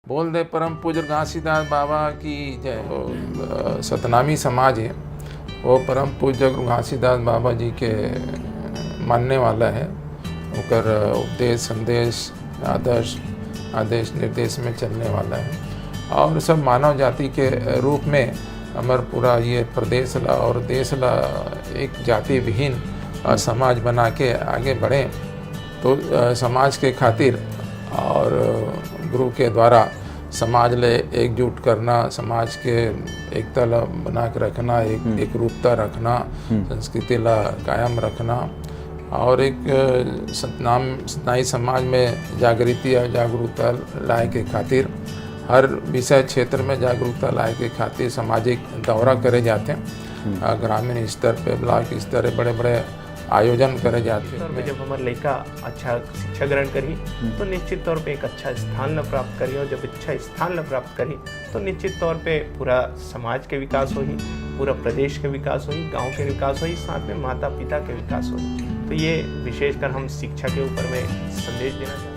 बोल दे परम पूज्य घासीदास बाबा की जय। वो सतनामी समाज है, वो परम पूज्य घासीदास बाबा जी के मानने वाला है। उनकर उपदेश संदेश आदेश निर्देश में चलने वाला है और सब मानव जाति के रूप में हमार पूरा ये प्रदेश ला और देश ला एक जाति विहीन समाज बना के आगे बढ़ें। तो समाज के खातिर और गुरु के द्वारा समाज ले एकजुट करना, समाज के एकता ला बना के रखना, एक रूपता रखना, संस्कृति ला कायम रखना और एक सतनामी समाज में जागृति और जागरूकता लाए के खातिर हर विषय क्षेत्र में जागरूकता लाए के खातिर सामाजिक दौरा करे जाते हैं। ग्रामीण स्तर पे, ब्लॉक स्तर पे बड़े बड़े आयोजन करे जाते हैं। जब हमारे लड़का अच्छा शिक्षा ग्रहण करी तो निश्चित तौर पे एक अच्छा स्थान न प्राप्त करी, और जब अच्छा स्थान न प्राप्त करी तो निश्चित तौर पे पूरा समाज के विकास होगी, पूरा प्रदेश के विकास होगी, गांव के विकास होगी, साथ में माता पिता के विकास होगी। तो ये विशेषकर हम शिक्षा के ऊपर में संदेश देना चाहते हैं।